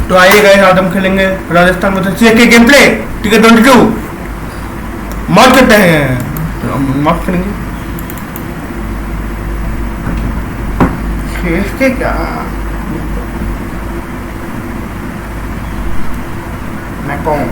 तो आइए गाइस, आज हम खेलेंगे Rajasthan versus CSK game play ticket 22 मौत करते हैं। मौत करेंगे सीएसके क्या मैं कौन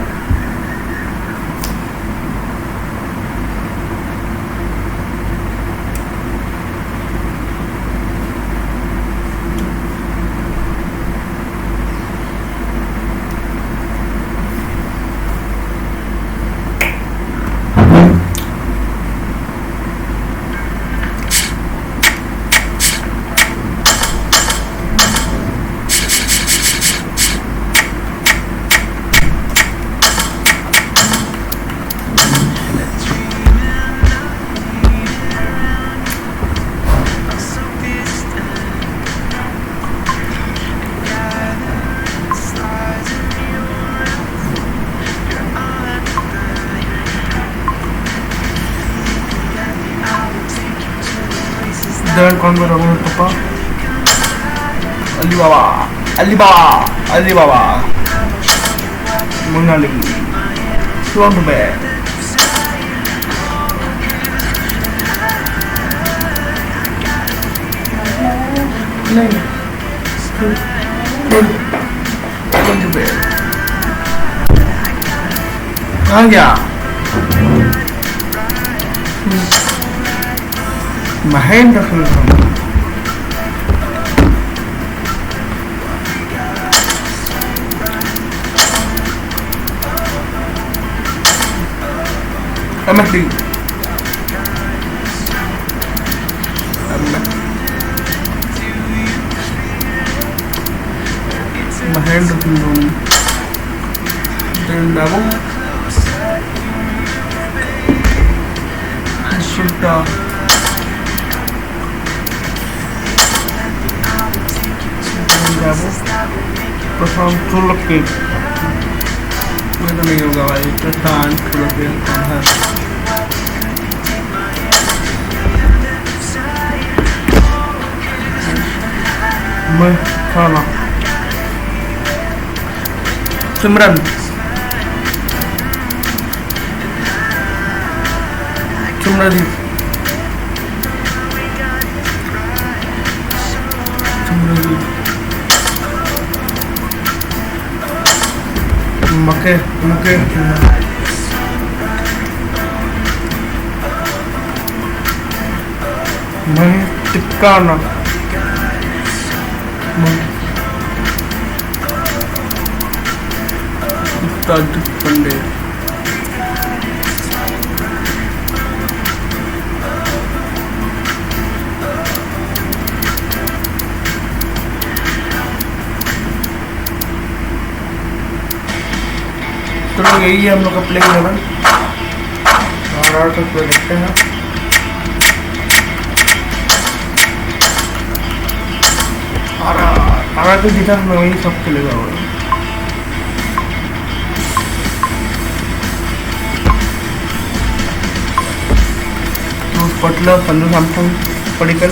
dan konver orang apa Alibaba mengalir tuan bed नहीं tuan bed कहाँ गया महेंद्र सिंह MSD महेंद्र सिंह धोनी सुल्ता प्रशांत सोलंकी ये तो नहीं होगा भाई। प्रशांत सोलंकी कौन है? मैं खाना सिमरन सिमरनजीत मके मैं टिक्काना उस्ताद पंडे तो यही है हम लोग का प्लेइंग 11 और तक तो देखते हैं। आरा तो जीता मैं वही सब खेलेगा और पटला संजू सैमसन पडिक्कल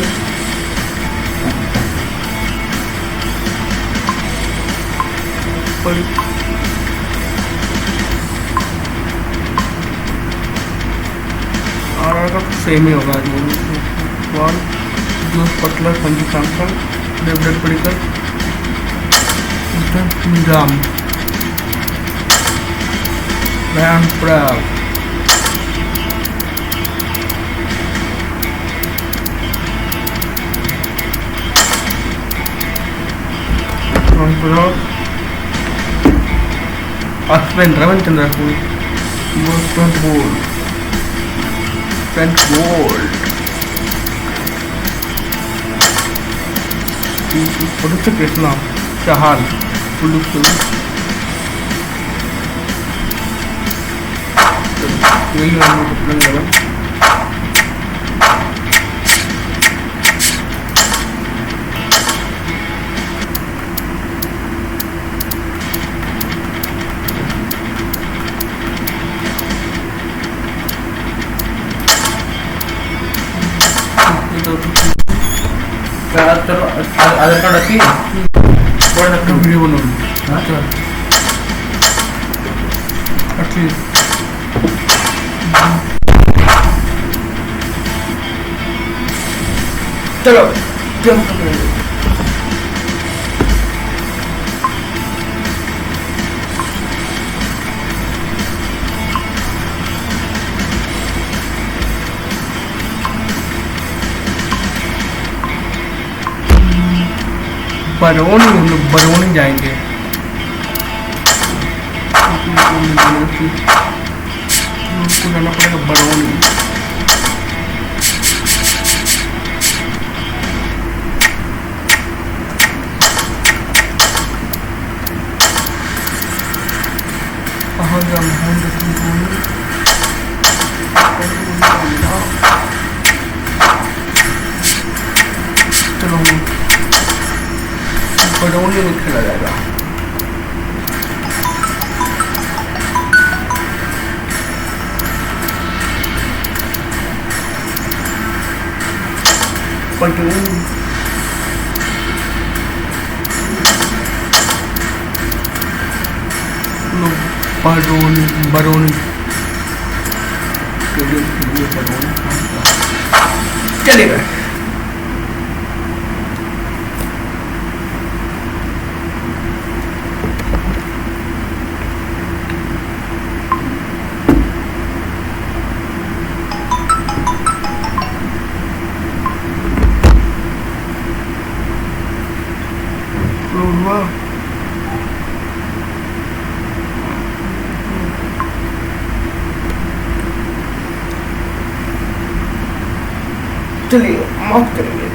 और का सेम ही होगा जो पटलर संजू सैमसन देवदत्त पडिक्कल निजाम रैन प्राग अश्विन रविचंद्र बोल्ट फ्रेंच बोल्ट इस्लाम चहाल यही हम लोग Ada kan lagi, buat video चल अच्छी चलो जंप करेंगे बरौनी हम लोग बरौनी जाएंगे जाना पड़ेगा बरौनी कहाँ गया महेंद्र सिंह धोनी चलो बरौनी में खेला जाएगा बरौनी बरौनी चलेगा चलिए माफ करेंगे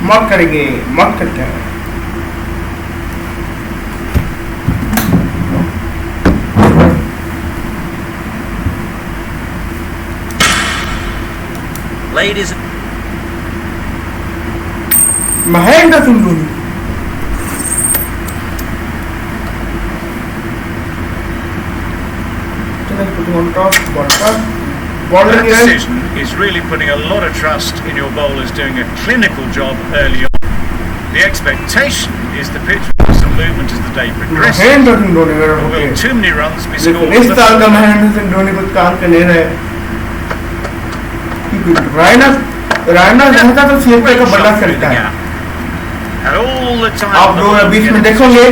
माफ करेंगे माफ करते हैं Ladies, Mahendra Singh Dhoni That decision is really putting a lot of trust in your bowlers doing a clinical job early on. The expectation is the pitch will some movement as the day progresses. Mahendra Singh Dhoni Or will too many runs be scored? इस साल का महेंद्र सिंह धोनी कुछ काम के ले रहे रायना रहता तो सीएसके का बड़ा सकता है आप लोग बीच में देखोगे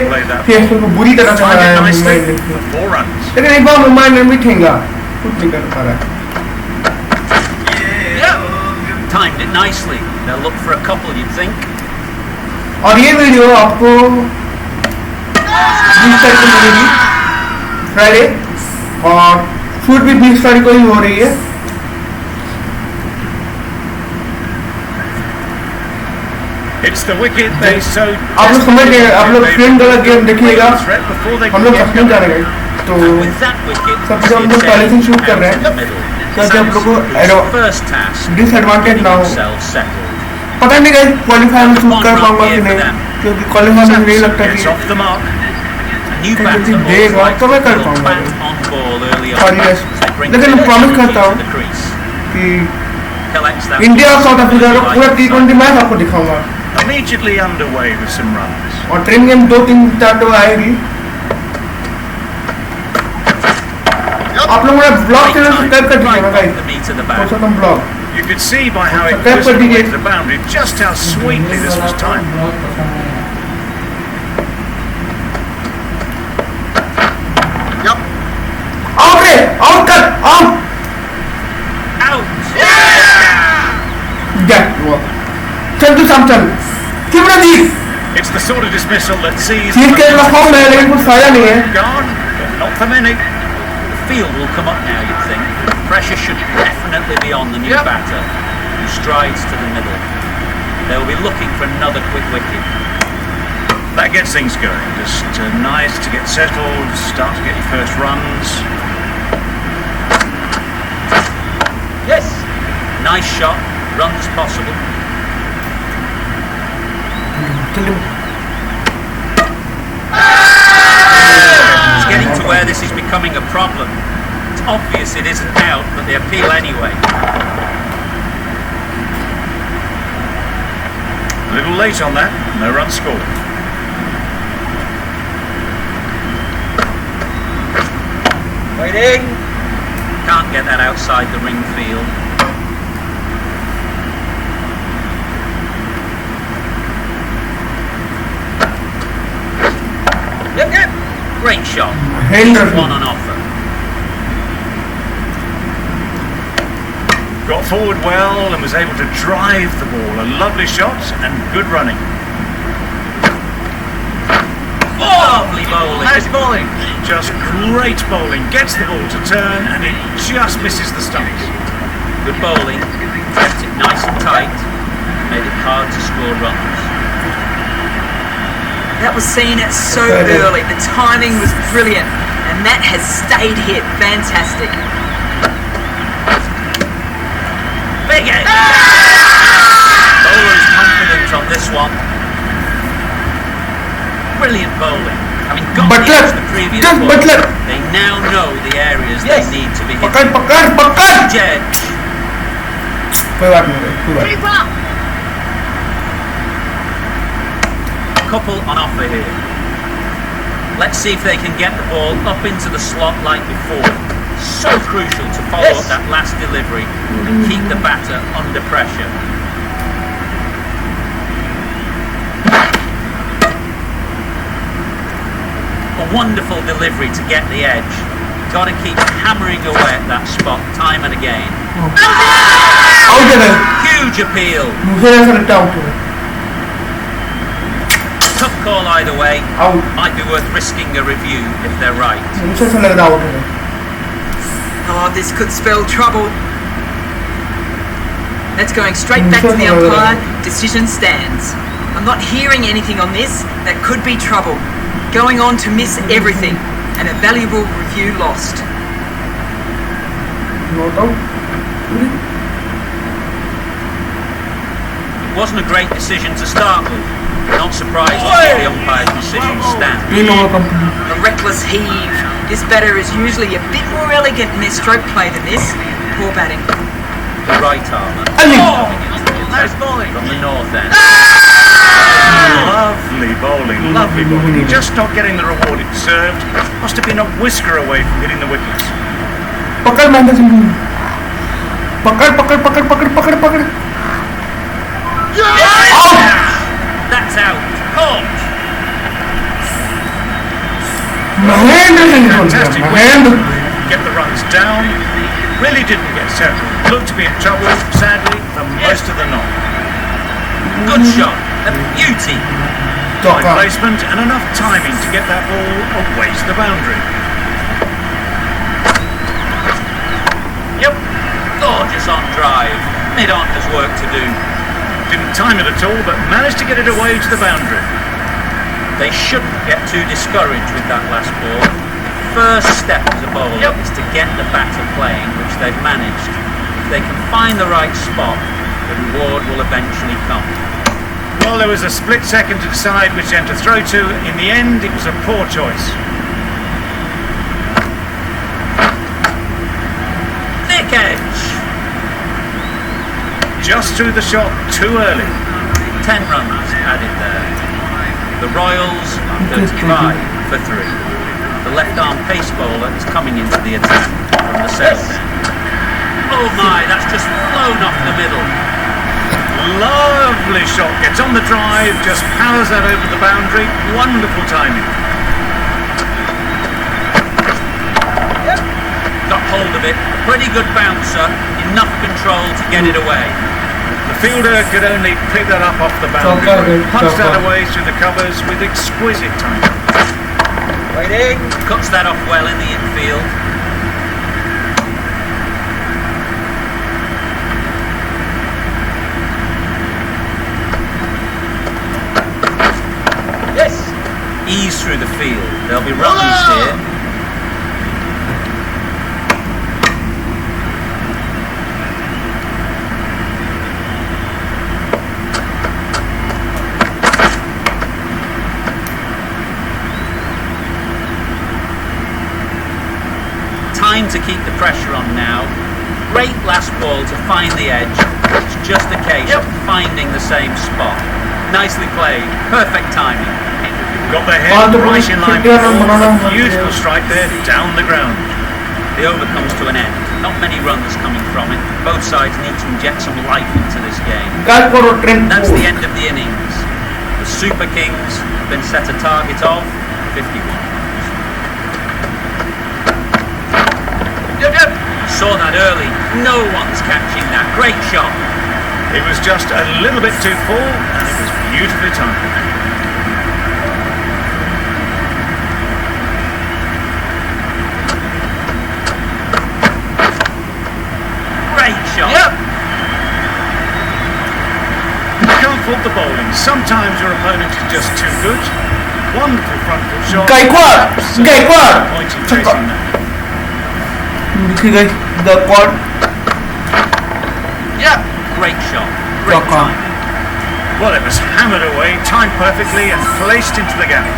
सीएसके को बुरी तरह से हराया है मुंबई इंडियंस लेकिन एक बार मुंबई इंडियंस भी ठेंगा कुछ नहीं कर पा रहा है timed it nicely. They'll look for a couple, you'd think. और ये वीडियो आपको 20 तारीख को मिलेगी फ्राइडे और शूट भी 20 तारीख को ही हो रही है It's the wicket they so आप लोग समझ गए आप लोग फ्रेंड वाला गेम देखिएगा हम लोग अपने जा रहे हैं तो सबसे हम लोग पहले से शूट कर रहे हैं ताकि आप लोग को डिसएडवांटेज ना हो पता नहीं गाइस क्वालीफायर में शूट कर पाऊंगा कि नहीं क्योंकि क्वालीफायर में नहीं लगता कि जल्दी देगा तो मैं कर पाऊंगा और यस लेकिन मैं प्रॉमिस करता हूँ कि इंडिया और साउथ अफ्रीका का पूरा T20 मैच आपको दिखाऊंगा immediately underway with some runs. और ट्रेन गेम 2-3 स्टार्ट हो आएगी आप लोगों ने ब्लॉग चैनल सब्सक्राइब कर दीजिएगा guys Purushottam blog You could see by how it whistled away to the boundary just how sweetly this was timed. Out रे out कर आउट चल तू साम चल Simranjeet It's the sort of dismissal that sees चीज के फॉर्म में लेकिन कुछ फायदा नहीं है gone, but not for many. The field will come up now, you'd think. Pressure should definitely be on the new batter, who strides to the middle. They'll be looking for another quick wicket. That gets things going. Just nice to get settled, start to get your first runs. Yes! Nice shot. Runs possible. It's getting to where this is becoming a problem. It's obvious it isn't out, but they appeal anyway. A little late on that, no run scored. Waiting. Can't get that outside the ring field. Yep. Great shot. One on offer. Got forward well and was able to drive the ball. A lovely shot and good running. Lovely bowling. Nice bowling. Just great bowling. Gets the ball to turn and it just misses the stumps. Good bowling. Kept it nice and tight. Made it hard to score runs. That was seen so early. The timing was brilliant. And that has stayed hit. Fantastic. Big hit. Bowler is confident on this one. Brilliant bowling. Having gone against the previous ball, they now know the areas they need to be hit. Huge edge. Couple on offer here. Let's see if they can get the ball up into the slot like before. So crucial to follow up that last delivery and keep the batter under pressure. A wonderful delivery to get the edge. Got to keep hammering away at that spot time and again. Huge appeal. Tough call either way. Might be worth risking a review if they're right. Oh, this could spell trouble. That's going straight back to the umpire. Decision stands. I'm not hearing anything on this. That could be trouble. Going on to miss everything. And a valuable review lost. It wasn't a great decision to start with. Not surprised to see the umpire's decision stand. A reckless heave. This batter is usually a bit more elegant in their stroke play than this. Poor batting. The right armour. Nice bowling from the north end. Lovely bowling, lovely bowling. Just not getting the reward it deserved. Must have been a whisker away from hitting the wickets. That's out. Caught. Fantastic. Get the runs down. Really didn't get settled. Looked to be in trouble, sadly, for most of the night. Good shot. A beauty. High placement and enough timing to get that ball away to the boundary. Yep. Gorgeous on drive. Mid-on has work to do. Didn't time it at all, but managed to get it away to the boundary. They shouldn't get too discouraged with that last ball. First step as a bowler is to get the batter playing, which they've managed. If they can find the right spot, the reward will eventually come. Well, there was a split second to decide which end to throw to. In the end, it was a poor choice. Thick edge. Just threw the shot too early. 10 runs added there. The Royals are 35 for 3. The left-arm pace bowler is coming into the attack from the south end. Oh my, that's just flown off the middle. Lovely shot. Gets on the drive, just powers that over the boundary. Wonderful timing. Got hold of it. A pretty good bouncer. Enough control to get it away. The fielder could only pick that up off the boundary. Punched that away through the covers with exquisite timing. Waiting. Cuts that off well in the infield. Yes. Ease through the field. There'll be runs here. to keep the pressure on now. Great last ball to find the edge. It's just a case of finding the same spot. Nicely played. Perfect timing. Got their head right in line. Beautiful strike there, down the ground. The over comes to an end. Not many runs coming from it. Both sides need to inject some life into this game. That's the end of the innings. The Super Kings have been set a target of 51. Saw that early. No one's catching that. Great shot. It was just a little bit too full, and it was beautifully timed. Great shot. You can't fault the bowling. Sometimes your opponent is just too good. Wonderful front foot shot. Gaikwad! Point in chasing that. देखिए guys, the quad. Great shot. Great timing. Well, it was hammered away, timed perfectly, and placed into the gap.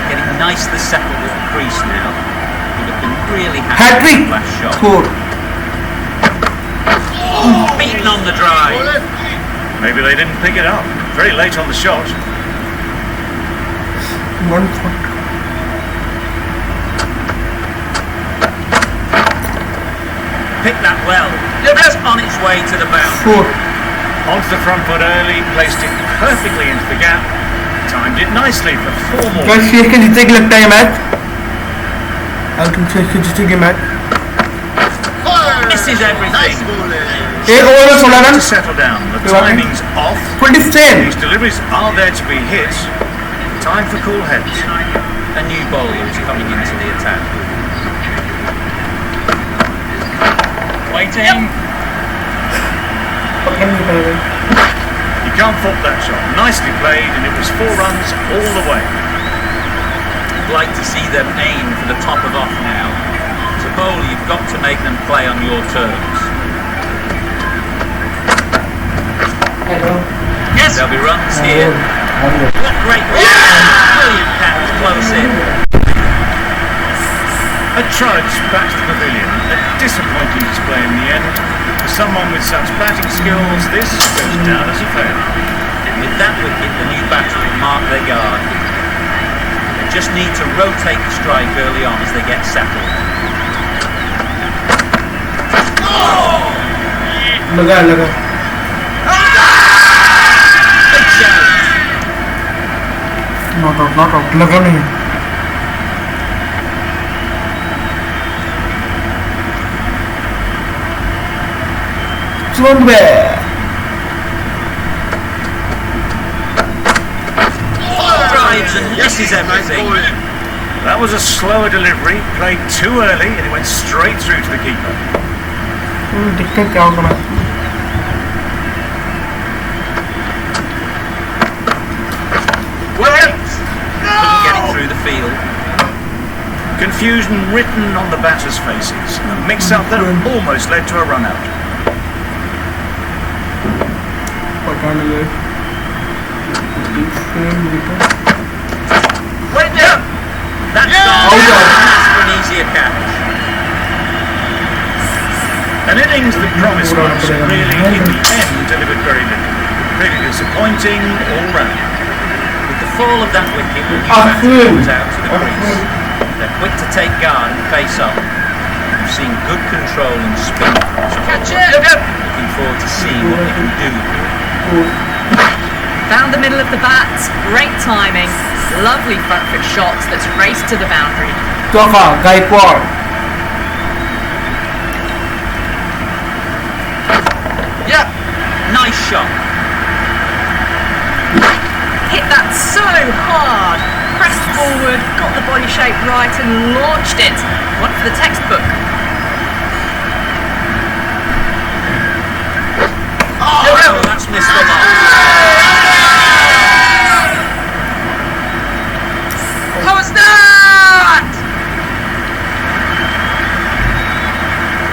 Getting nicely settled at the crease now. Would have been really happy Hat-trick! with the last shot. Score. Beaten on the drive. Maybe they didn't pick it up. Very late on the shot. 1 foot. Picked that well. That's on its way to the boundary. 4. Onto the front foot early, placed it perfectly into the gap. Timed it nicely for 4 more. Guys, CSK जीतेगी लगता है match. I think CSK जीतेगी match. This is everything. एक over में 16 run. To settle down, the timing's off. 27. These deliveries are there to be hit. Time for cool heads. A new bowler is coming into the attack. Waiting. You can't fault that shot. Nicely played, and it was 4 runs all the way. I'd like to see them aim for the top of off now. As a bowler, you've got to make them play on your terms. Yes. There'll be runs here. What great brilliant catch close in. A trudge back to the pavilion. A disappointing display in the end. For someone with such batting skills, this goes down as a failure. With that wicket, the new batter will mark their guard. They just need to rotate the strike early on as they get settled. लगा Big shout. not out लगा नहीं. Drives and misses everything. That was a slower delivery, played too early, and it went straight through to the keeper. दिक्कत क्या होगा मैं. Couldn't get it through the field. Confusion written on the batters' faces. A mix-up that almost led to a run-out. That's gone. That's for an easier catch. An innings that promised much, really, in the end, delivered very little. Really disappointing all round. With the fall of that wicket, the new batter comes out to the crease. They're quick to take guard and face up. We've seen good control and spin. Looking forward to seeing what they can do here. Found the middle of the bat, great timing, lovely front foot shots that's raced to the boundary. चौका Gaekwad. Nice shot. Hit that so hard, pressed forward, got the body shape right and launched it. One for the textbook. Oh, that's missed the mark. How was that?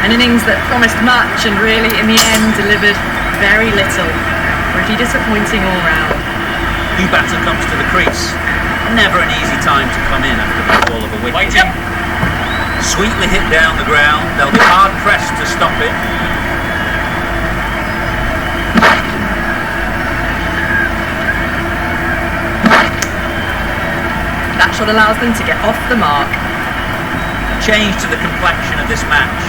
An innings that promised much and really, in the end, delivered very little. Pretty disappointing all round. New batter comes to the crease. Never an easy time to come in after the fall of a wicket. Sweetly hit down the ground. They'll be hard pressed to stop it. That shot allows them to get off the mark. A change to the complexion of this match.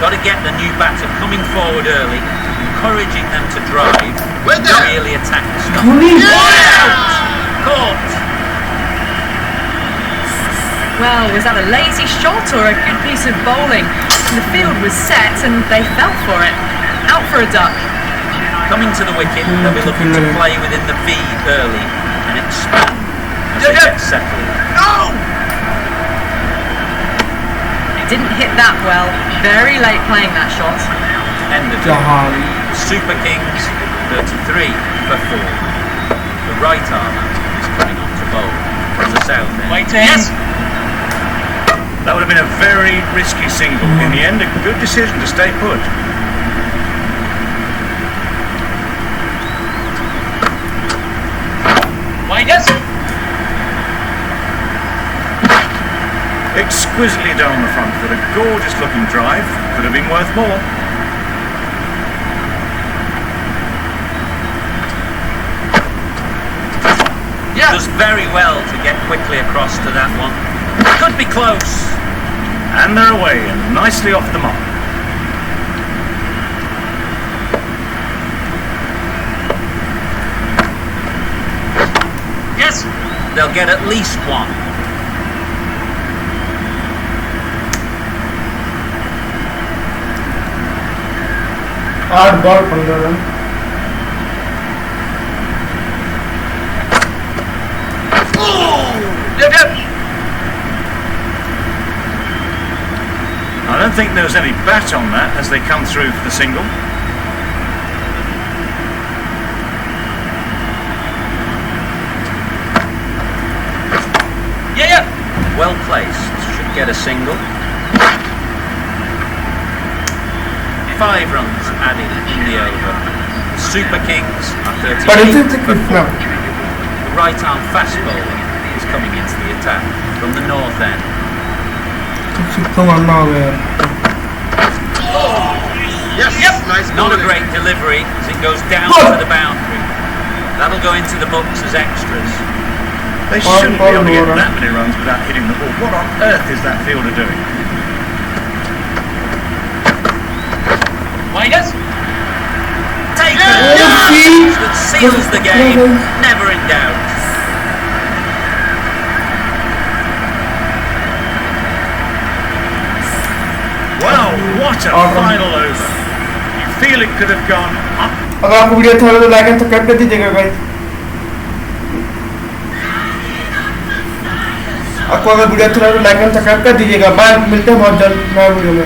Got to get the new batter coming forward early, encouraging them to drive, not merely attack the stop. Out! Caught! Well, was that a lazy shot or a good piece of bowling? The field was set and they fell for it. Out for a duck. Coming to the wicket, they'll be looking to play within the V early and expand as they get settled. Didn't hit that well. Very late playing that shot. End of Jahan. Super Kings 33 for 4. The right armer is coming on to bowl from the south end. Yes. That would have been a very risky single. In the end, a good decision to stay put. Yes. Exquisitely done on the front foot. A gorgeous looking drive. Could have been worth more. Does very well to get quickly across to that one. Could be close. And they're away and nicely off the mark. Yes. They'll get at least one. Hard ball from the run. I don't think there was any bat on that as they come through for the single. Well placed. Should get a single. 5 runs added in the over. Super Kings are 38 But it's for 4. no. The right arm fast bowler is coming into the attack from the north end. Come on now, Nice Not a bowling. great delivery as it goes down to the boundary. That'll go into the books as extras. They shouldn't be able to get that many runs without hitting the ball. What on earth is that fielder doing? Taken! see? That seals the game. Never in doubt. Wow, what a final over. You feel it could have gone up. अगर आपको video अच्छा लगे तो like and subscribe कर दीजिएगा guys. आपको अगर video अच्छा लगे तो लाइक एंड सब्सक्राइब कर दीजिएगा। बाय, मिलते हैं बहुत जल्द नए वीडियो में।